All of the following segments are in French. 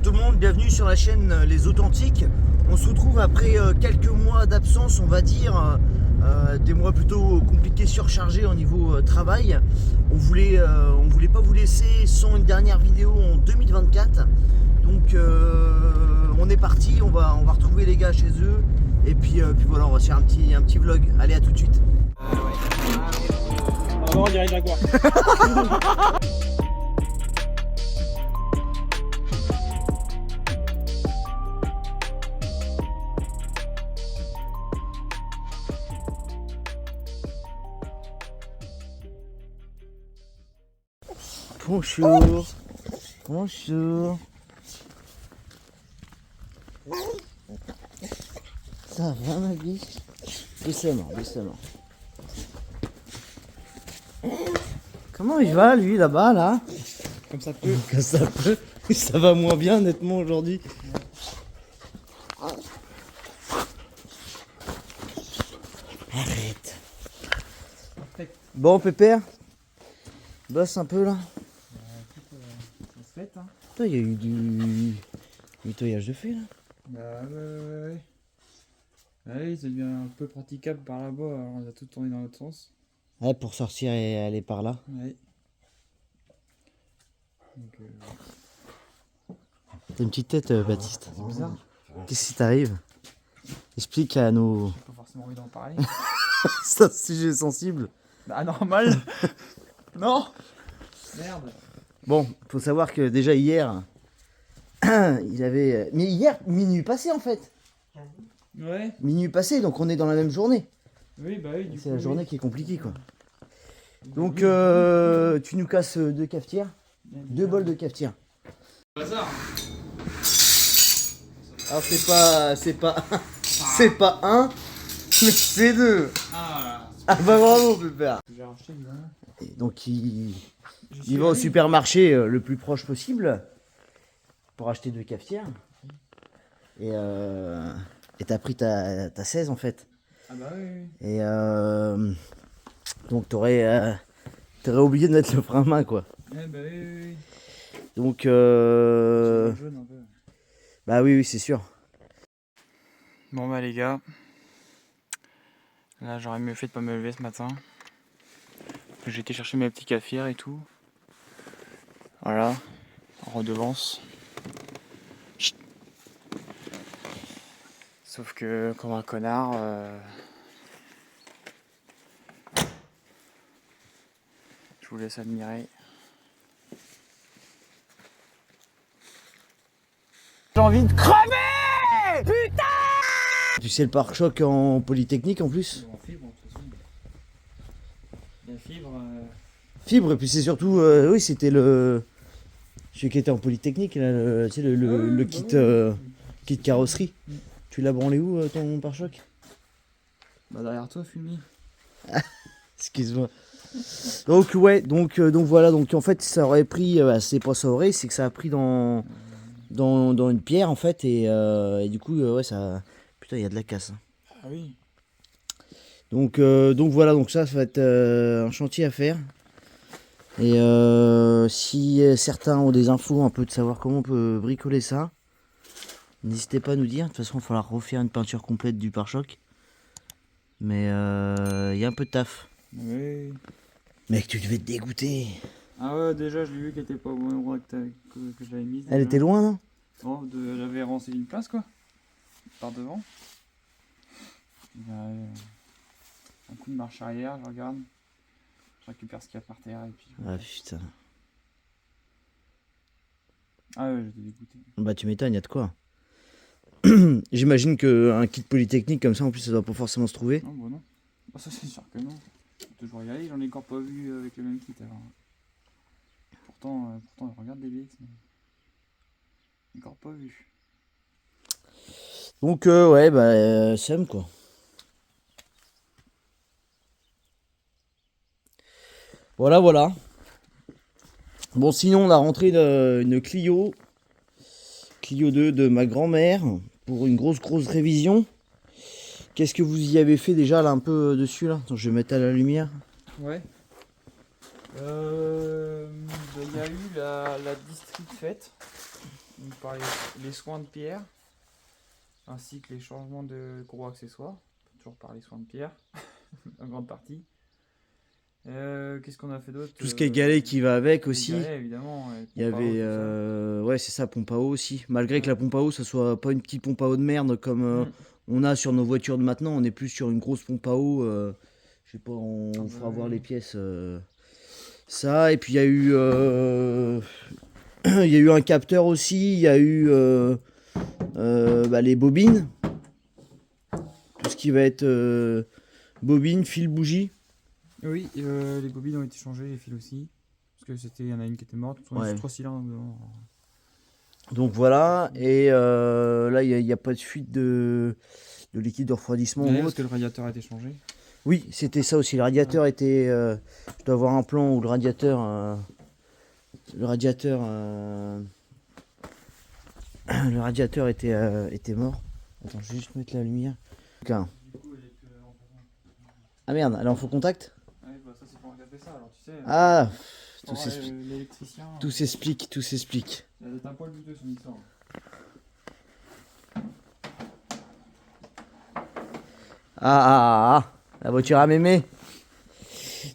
Bonjour tout le monde, bienvenue sur la chaîne Les Authentiques. On se retrouve après quelques mois d'absence, on va dire, des mois plutôt compliqués, surchargés au niveau travail. On voulait pas vous laisser sans une dernière vidéo en 2024. Donc on est parti, on va retrouver les gars chez eux. Et puis voilà, on va se faire un petit vlog. Allez, à tout de suite. Non, on dirait Jaguar. Bonjour. Bonjour. Ça va ma biche? Doucement, doucement. Comment il va lui là-bas là? Comme ça peut. Comme ça peut. Ça va moins bien honnêtement aujourd'hui. Arrête. Bon Pépère, bosse un peu là. Ça se fait, hein. Putain, il y a eu du nettoyage de fait là. Bah ouais. Ouais, ça devient un peu praticable par là-bas, alors on a tout tourné dans l'autre sens. Ouais, pour sortir et aller par là. Ouais. Donc, T'as une petite tête Baptiste. c'est bizarre. Qu'est-ce qui t'arrive? Explique à nos... J'ai pas forcément envie d'en parler. C'est un sujet sensible. Bah normal. Non. Merde. Bon, faut savoir que déjà hier, il avait... Mais hier, minuit passé en fait. Ouais. Minuit passé, donc on est dans la même journée. Oui, bah oui, du coup. C'est la oui. journée qui est compliquée quoi. Donc tu nous casses deux cafetières, deux bols de cafetière. Bazar. Alors c'est pas un, mais c'est deux. Ah, Ah bah bravo Pépère. j'ai racheté évidemment. Et donc il J'y va au allé. supermarché le plus proche possible pour acheter deux cafetières. Et t'as pris ta 16 en fait. Ah bah oui. Et donc t'aurais oublié de mettre le frein à main quoi. Eh bah oui. Donc C'est le jaune un peu. bah oui c'est sûr. Bon bah les gars, là j'aurais mieux fait de pas me lever ce matin. J'ai été chercher mes petits cafés et tout. Voilà, en redevance. Chut. Sauf que comme un connard, je vous laisse admirer. J'ai envie de crever. Putain. Tu sais le pare-choc en polytechnique en plus. En fibre, de toute façon. La fibre. Fibre et puis c'est surtout oui c'était le celui qui était en polytechnique là, tu sais, le kit kit carrosserie. Tu l'as branlé où ton pare-choc? Bah derrière toi, Fumi. Excuse-moi. Donc ouais donc voilà donc en fait ça aurait pris c'est pas ça aurait c'est que ça a pris dans une pierre en fait et du coup ouais ça putain il y a de la casse. Hein. Ah oui. Donc voilà donc ça va être un chantier à faire. Et si certains ont des infos un peu de savoir comment on peut bricoler ça, n'hésitez pas à nous dire. De toute façon, il va falloir refaire une peinture complète du pare-choc. Mais il y a un peu de taf. Oui. Mec, tu devais te dégoûter. Ah ouais, déjà, je l'ai vu qu'elle était pas au bon endroit que je l'avais mise. Elle déjà. était loin, non? Bon, j'avais renseigné une place, quoi. Par devant. Bah, un coup de marche arrière, je regarde. Je récupère ce qu'il y a par terre et puis. Ah putain. Ah ouais, j'étais dégoûté. Bah tu m'étonnes, il y a de quoi. J'imagine qu'un kit polytechnique comme ça, en plus, ça doit pas forcément se trouver. Non, bah non. Bah, ça, c'est sûr que non. Faut toujours y aller, j'en ai encore pas vu avec le même kit alors. Pourtant, je regarde des bits, mais encore pas vu. Donc ouais, bah Sam quoi. Voilà. Bon sinon on a rentré une Clio 2 de ma grand-mère pour une grosse révision. Qu'est-ce que vous y avez fait déjà là un peu dessus là? Attends, je vais mettre à la lumière. Ouais. Il y a eu la district fête. Donc, par les soins de pierre, ainsi que les changements de gros accessoires. On peut toujours par les soins de pierre, en grande partie. Qu'est-ce qu'on a fait d'autre? Tout ce qui est galet qui va avec les aussi. galets, évidemment. Il y avait, ouais, c'est ça, pompe à eau aussi. Malgré que la pompe à eau, ça soit pas une petite pompe à eau de merde comme on a sur nos voitures de maintenant. On est plus sur une grosse pompe à eau. Je sais pas, on fera voir les pièces. Ça, et puis il y a eu, il y a eu un capteur aussi. Il y a eu les bobines. Tout ce qui va être bobines, fil, bougie. Oui, les bobines ont été changées, les fils aussi. Parce que il y en a une qui était morte. On a 3 cylindres dedans. Donc voilà, et là il n'y a pas de fuite de liquide de refroidissement. Parce que le radiateur a été changé. Oui, c'était ça aussi. Le radiateur était. Je dois avoir un plan où le radiateur. Le radiateur était mort. Attends, je vais juste mettre la lumière. Ah merde, elle est en faux contact? Ouais, bah ça c'est pour regarder ça, alors tu sais. Ah, l'électricien. tout s'explique. Il y a un poil douteux son histoire. La voiture à mémé.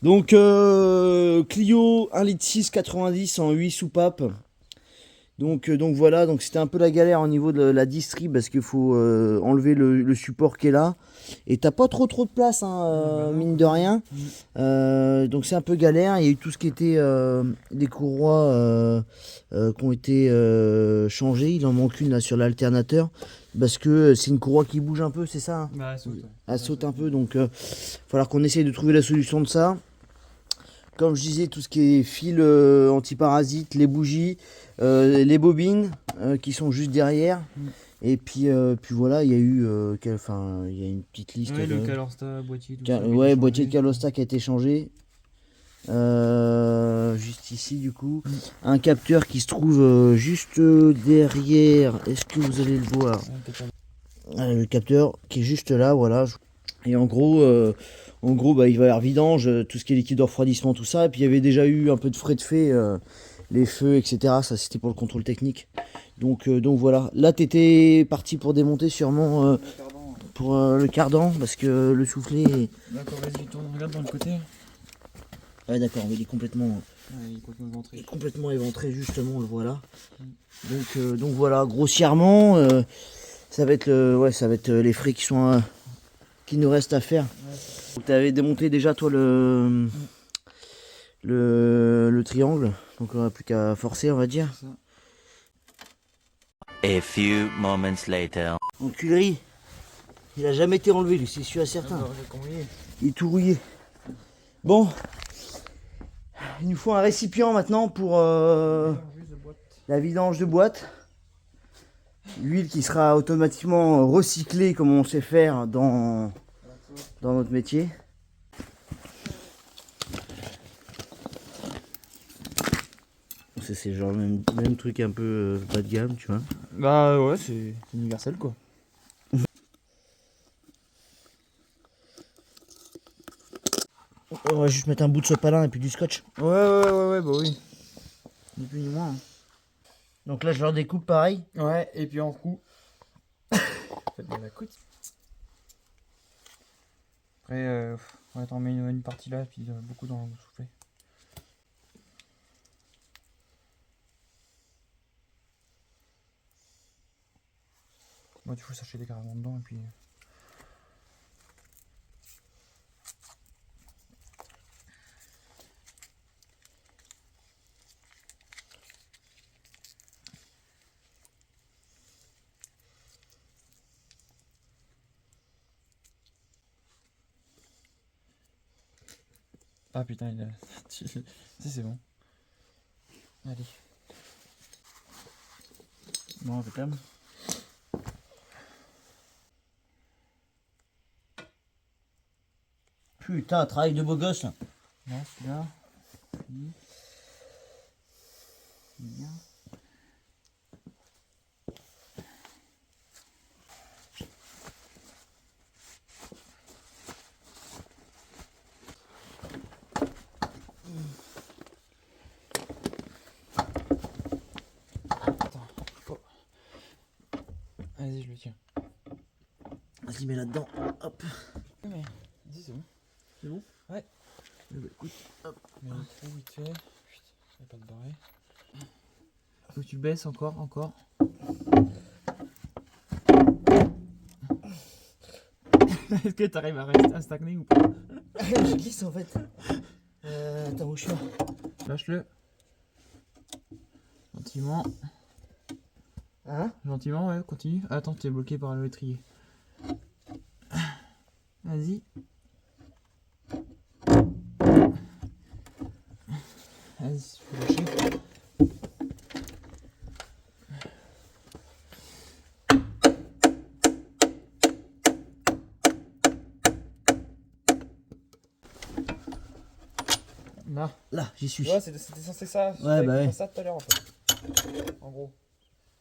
Donc Clio 1,6 litre 90 en 8 soupapes. Donc voilà, donc c'était un peu la galère au niveau de la distrib parce qu'il faut enlever le support qui est là. Et t'as pas trop de place, hein, mine de rien. Donc c'est un peu galère. Il y a eu tout ce qui était des courroies qui ont été changées. Il en manque une là sur l'alternateur. Parce que c'est une courroie qui bouge un peu, c'est ça, hein? Bah, elle saute. Elle saute un peu, donc il va falloir qu'on essaye de trouver la solution de ça. Comme je disais, tout ce qui est fil antiparasite, les bougies, les bobines qui sont juste derrière. Et puis voilà, il y a eu il y a une petite liste. Ouais, le Calorsta, boîtier. Boîtier de Calorsta qui a été changé. Juste ici du coup. Un capteur qui se trouve juste derrière. Est-ce que vous allez le voir? Le capteur qui est juste là, voilà. Et en gros, il va y avoir vidange, tout ce qui est liquide de refroidissement, tout ça. Et puis il y avait déjà eu un peu de frais de fait, les feux, etc. Ça c'était pour le contrôle technique. Donc voilà. Là t'étais parti pour démonter sûrement pour le cardan parce que le soufflet. D'accord, vas-y, tourne, regarde dans le côté. Ouais d'accord, mais il est complètement. Il est complètement éventré. Complètement éventré justement, le voilà. Donc voilà, grossièrement, ça va être les frais qui nous restent à faire. Tu avais démonté déjà toi le triangle, donc on n'a plus qu'à forcer, on va dire. A few moments later. Enculerie, il a jamais été enlevé lui, c'est sûr et certain. Il est tout rouillé. Bon, il nous faut un récipient maintenant pour la vidange de boîte. L'huile qui sera automatiquement recyclée comme on sait faire dans notre métier. C'est genre le même truc un peu bas de gamme, tu vois. Bah ouais, c'est universel quoi. On va juste mettre un bout de sopalin et puis du scotch. Ouais, bah oui. Ni plus ni moins. Hein. Donc là je leur découpe pareil. Ouais, et puis en coup. Faites bien la coute. Après, on t'en met une partie là et puis beaucoup dans le soufflet. Moi, tu faut sachet des carrément dedans et puis. Ah putain, il a. Si, c'est bon. Allez. Bon, impeccable. Putain, travail de beau gosse là. Là, celui-là. Bien. Attends, faut Vas-y, je le tiens. Vas-y, mets là-dedans. Hop. Ouais, mais dis, c'est bon. C'est bon? Ouais. Eh ben, écoute, hop. Mais le trou vite fait. Putain, il n'y a pas de barré. Faut que tu le baisses encore. Est-ce que t'arrives à rester à stagner ou pas? Je glisse en fait. Attends, où je suis? Lâche-le. Gentiment. Hein? Gentiment, ouais, continue. Attends, t'es bloqué par l'étrier. Vas-y. Vas-y, tu peux lâcher. Là, j'y suis. Ouais, c'était censé ça. Ouais, bah ouais. Ça tout à l'heure en fait. En gros.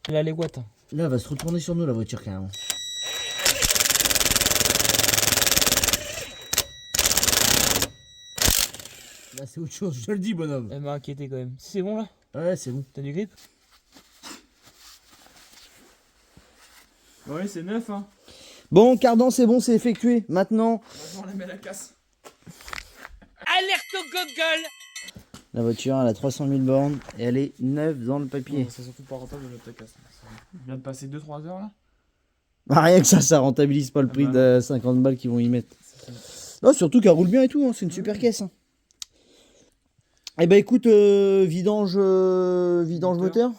Là, les watts. Là, elle va se retourner sur nous la voiture carrément. Là, c'est autre chose, je te le dis, bonhomme. Elle m'a inquiété quand même. Si c'est bon là? Ouais, c'est bon. T'as du grip? Ouais, c'est neuf hein. Bon, cardan, c'est bon, c'est effectué. Maintenant, Maintenant, on la met à la casse. Alerte au Google. la voiture, elle a 300 000 bornes et elle est neuve dans le papier. C'est surtout pas rentable de mettre la casse. Je viens de passer 2-3 heures là. Bah, rien que ça rentabilise pas le Ah prix bah de 50 balles qu'ils vont y mettre. Non, surtout qu'elle roule bien et tout, hein, c'est une super caisse. Hein. Eh ben écoute, vidange moteur.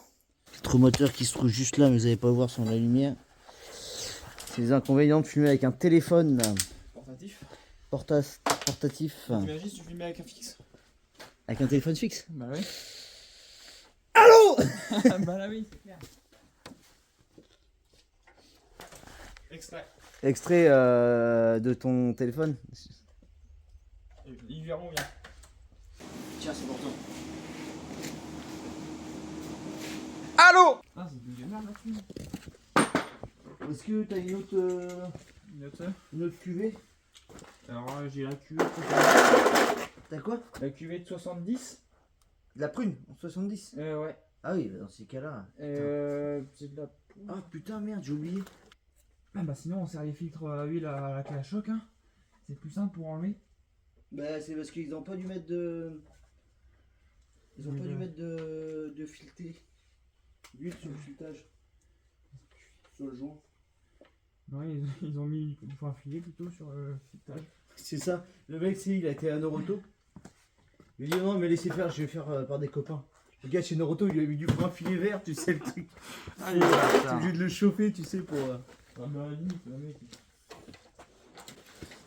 Notre moteur qui se trouve juste là, mais vous n'allez pas voir sur la lumière. C'est les inconvénients de filmer avec un téléphone Portatif. portatif. T'imagines si tu filmais avec un fixe? Avec un téléphone fixe. Bah oui. Allô? Bah là oui, c'est clair. Extrait. Extrait de ton téléphone. Ils verront bien. Tiens, c'est pour toi. Allô? Ah, c'est une merde là-dessus. Est-ce que t'as une autre cuvée? Alors là, j'ai la cuvée T'as quoi? La cuvée de 70. De la prune en 70. Ouais. Ah oui, bah dans ces cas-là. C'est de la... Ah putain, merde, j'ai oublié. Ah bah sinon on sert les filtres à huile à la clé à choc hein. C'est plus simple pour enlever. Bah c'est parce qu'ils ont pas dû mettre de... Ils ont pas dû mettre de fileté. D'huile sur le filetage. Sur le joint. Ouais, ils ont mis un filet plutôt sur le filetage. C'est ça. Le mec, il a été à Noroto. Il dit non, mais laissez faire, je vais faire par des copains. Le gars chez Noroto, il lui a mis du grand filet vert, tu sais le truc. Allez, T'es obligé de le chauffer, tu sais, pour... Ah bah à la limite, le mec.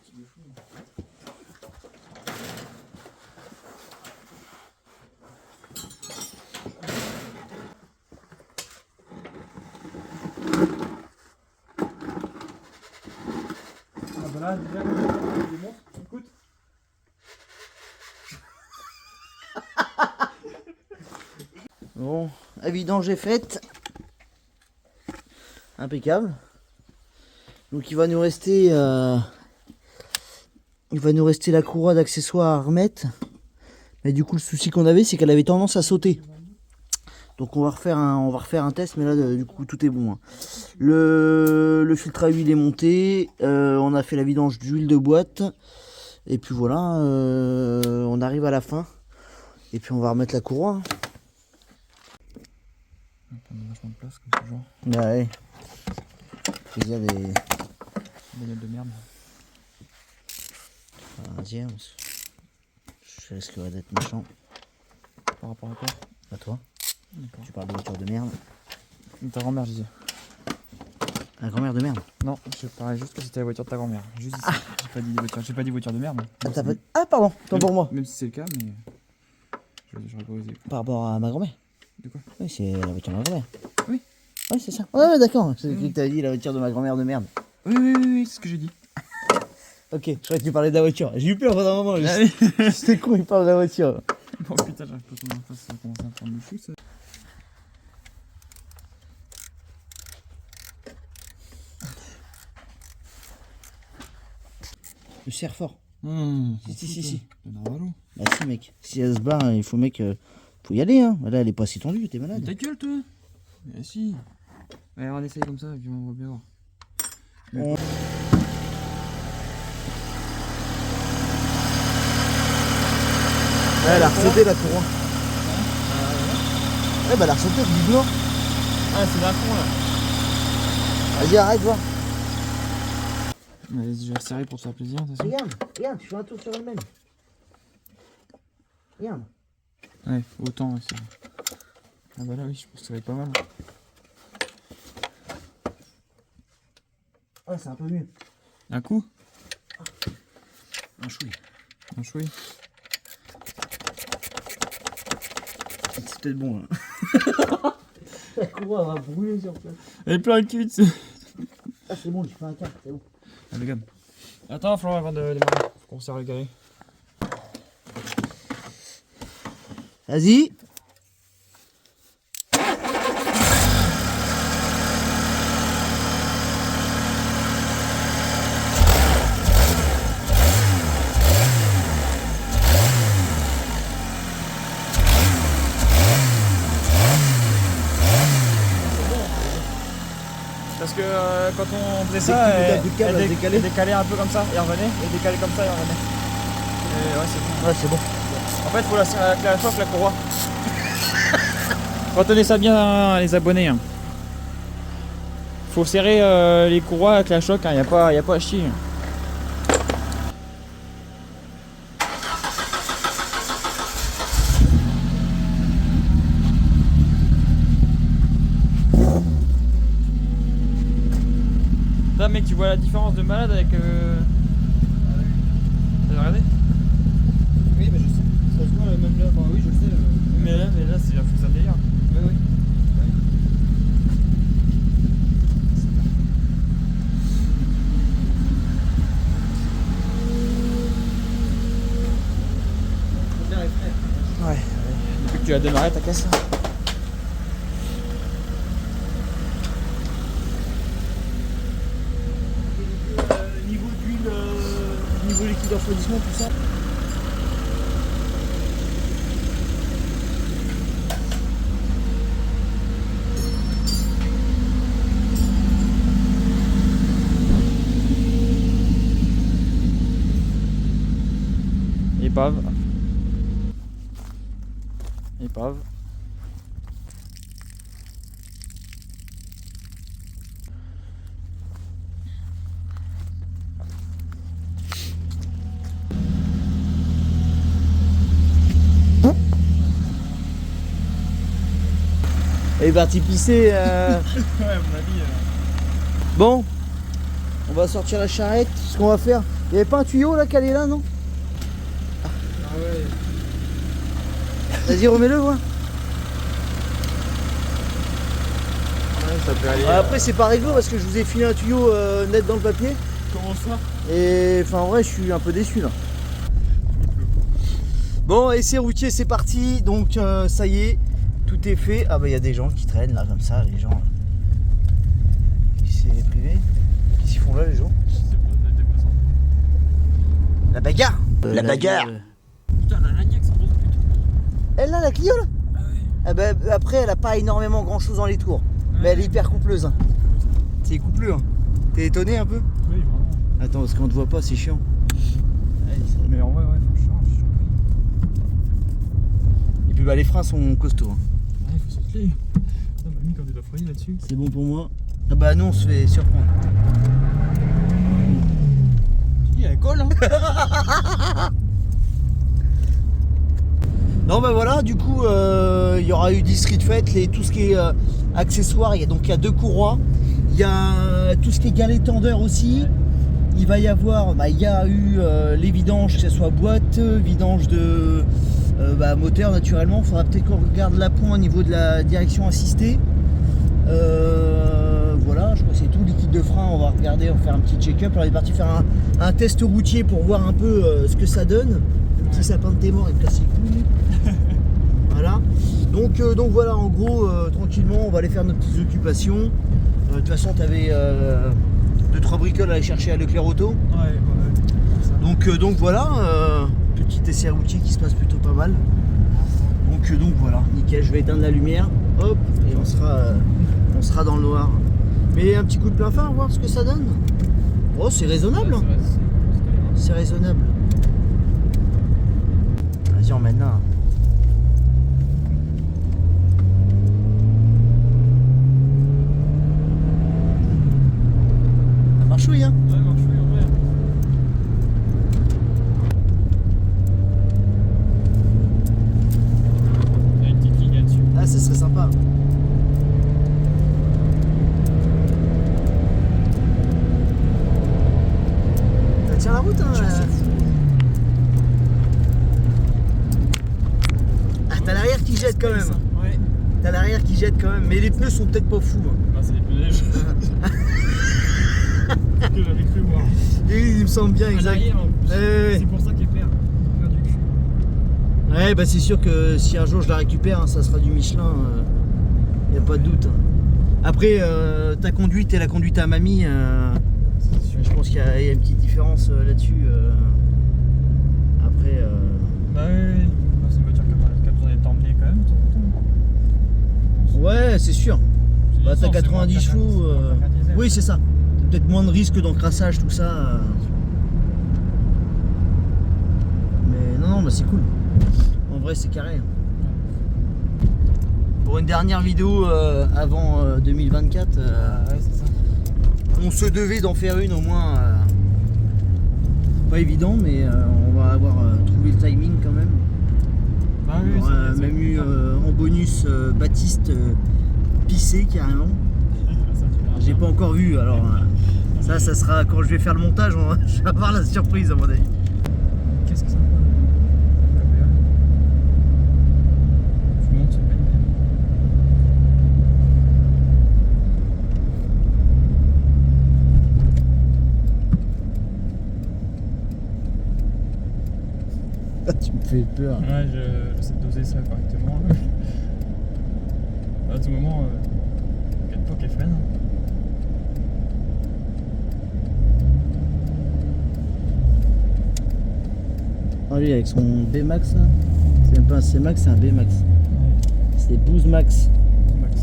C'est fou. Ah bah là, déjà, je démontre, écoute. Bon, la vidange est faite. Impeccable. Donc il va nous rester la courroie d'accessoires à remettre. Mais du coup le souci qu'on avait, c'est qu'elle avait tendance à sauter. Donc on va refaire un test, mais là du coup tout est bon. Hein. Le filtre à huile est monté, on a fait la vidange d'huile de boîte. Et puis voilà, on arrive à la fin. Et puis on va remettre la courroie. Hein. On va prendre vachement de place comme ça, genre. Bah ouais. Plaisir des... Bagnole de merde. Vas-y, je risquerais d'être méchant. Par rapport à quoi? À toi. D'accord. Tu parles de voiture de merde. Ta grand-mère, je disais. La grand-mère de merde. Non, je parlais juste que c'était la voiture de ta grand-mère. Juste ici. J'ai pas dit voiture de merde. Ah pardon, tant pour moi. Même si c'est le cas, mais. Je corriger. Par rapport à ma grand-mère. De quoi? Oui, c'est la voiture de ma grand-mère. Oui. Ouais, c'est ça. Ouais, d'accord. C'est que t'as dit la voiture de ma grand-mère de merde. Oui, c'est ce que j'ai dit. Ok, je croyais que tu parlais de la voiture. J'ai eu peur pendant un moment. Allez. C'était con, il parle de la voiture. Oh putain, j'arrive pas comment ça, ça commence à prendre le fou ça. Le serre fort. Si. Bah si mec, si elle se barre, il faut mec, faut y aller hein. Là elle est pas si tendue, t'es malade. Ta gueule toi. Mais si. Ouais, on essaye comme ça et puis on va bien voir. Ouais, elle a ressauté la courroie. Ouais, bah elle a ressauté, du blanc. Ah, c'est la con là. Vas-y, arrête, voir. Vas-y, je vais serrer pour te faire plaisir. De toute façon. Regarde, tu fais un tour sur elle-même. Regarde. Ouais, autant, ouais, c'est vrai. Ah bah là, oui, je pense que ça va être pas mal. Ouais, c'est un peu mieux. Un coup? Un chouille. Un chouille. C'est peut-être bon, là. La courroie va brûler sur place. Elle est plein de cuite. Ah, c'est bon, j'ai fait un quart, c'est bon. Ah, regarde. Attends, Florent, avant de démarrer. Faut qu'on serre le carré. Vas-y. Parce que quand on faisait Dès ça, que tu mettais un coup de câble, elle décalait. elle décalait un peu comme ça et revenait, et décalait comme ça et revenait. Et ouais, c'est bon. Ouais, c'est bon. En fait, il faut la serrer avec la choc, la courroie. Retenez ça bien, les abonnés. Hein. Faut serrer les courroies avec la choc, il n'y a pas à chier. Là, mec, tu vois la différence de malade avec. T'as regardé? Oui, mais je sais. Ça se voit même là. Enfin, oui, je le sais. Mais là, c'est un délire. Oui, oui. Ouais, depuis que tu as démarré ta caisse là. Niveau d'huile, niveau liquide refroidissement, tout ça. Épave. Épave. Elle est partie pisser. Ouais, à mon avis. Bon, on va sortir la charrette. Ce qu'on va faire. Il n'y avait pas un tuyau là, calé là, non? Ah ouais. Vas-y, remets-le, voir. Ouais, ça peut aller. Après, c'est pas rigolo parce que je vous ai filé un tuyau net dans le papier. Comment ça? Et enfin, en vrai, je suis un peu déçu là. Bon, essai routier, c'est parti. Donc, ça y est, tout est fait. Ah, bah, il y a des gens qui traînent là, comme ça, les gens. C'est privé. Qu'est-ce qu'ils font là, les gens? La bagarre. La bagarre. Putain, la lagnac, ça pose putain. Elle là, la Clio là? Ah ouais. Ah bah, après, elle a pas énormément grand chose dans les tours. Mais elle est hyper coupleuse. Hein. C'est coupleux. Hein. T'es étonné un peu? Oui, vraiment. Attends, parce qu'on te voit pas, c'est chiant. Mais en vrai, ouais, faut que je change, je suis surpris. Et puis bah, les freins sont costauds. Hein. Ouais, faut s'atteler. Putain, mamie, quand tu dois freiner là-dessus. C'est bon pour moi. Ah bah nous, on se fait surprendre. Tu dis, elle colle, hein. Non bah voilà, du coup il y aura eu 10 street fêtes, tout ce qui est accessoires, il y a 2 courroies, il y a tout ce qui est galet tendeur aussi, il va y avoir, il y a eu les vidanges, que ce soit boîte, vidange de moteur naturellement, il faudra peut-être qu'on regarde l'appoint au niveau de la direction assistée, voilà, je crois que c'est tout, liquide de frein, on va regarder, on va faire un petit check-up, on est parti faire un test routier pour voir un peu ce que ça donne. Le petit sapin de tes morts, il me casse les couilles. Voilà. Donc voilà, en gros, tranquillement, on va aller faire nos petites occupations. De toute façon, tu avais 2-3 bricoles à aller chercher à Leclerc Auto. Ouais. Donc voilà, petit essai routier qui se passe plutôt pas mal. Donc voilà, nickel, je vais éteindre la lumière, hop, et on sera dans le noir. Mais un petit coup de plein fin, voir ce que ça donne. Oh, c'est raisonnable. Hein. C'est raisonnable. Vas-y, emmène là. Ça marchouille, hein. Ouais, marche en vrai. Il y a une petite ligne là-dessus. Ah, ça serait sympa. Ça tient la route, hein. Ah, t'as l'arrière qui jette quand même. Ouais. T'as l'arrière qui jette quand même. Mais les pneus sont peut-être pas fous. Hein. Bah, c'est des pneus neige. Que j'avais cru voir. Et il me semble bien, À exact. l'arrière, en plus. Ouais. C'est pour ça qu'il perd. Il perd du cul. Ouais, bah c'est sûr que si un jour je la récupère, hein, ça sera du Michelin, y a pas de doute. Hein. Après, ta conduite et la conduite à mamie, je pense qu'il y a une petite différence là-dessus. Après, Bah oui. Bah, c'est une voiture qui a besoin d'être emmenée quand même. De temps en temps. ouais, c'est sûr. Bah t'as L'essence, c'est 90 moins chevaux. qu'un diesel. Oui, c'est ça. Peut-être moins de risque d'encrassage, tout ça. Mais non, bah c'est cool. En vrai, c'est carré. Pour une dernière vidéo avant 2024, Ouais, c'est ça. on se devait d'en faire une au moins. Pas évident, mais on va avoir trouvé le timing quand même. Bah oui, On aura même eu en bonus Baptiste pissé carrément. J'ai pas encore vu, alors ça sera quand je vais faire le montage, je vais avoir la surprise à mon avis. Qu'est-ce que ça me prend Tu montes, c'est pas une idée. Tu me fais peur. Ouais, j'essaie de doser ça correctement. À tout moment, regarde pas qu'elle freine. Ah lui avec son B-Max là, c'est même pas un C-Max, c'est un B-Max. C'est Boost Max. Max.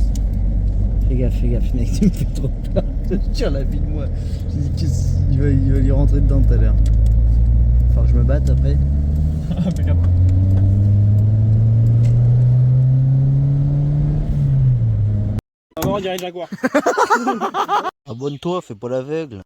Fais gaffe mec, tu me fais trop peur. Je te tire la vie de moi. Je dis qu'il va lui rentrer dedans tout à l'heure. Faut que je me batte après. Impeccable. On dirait Jaguar. Abonne-toi, fais pas l'aveugle.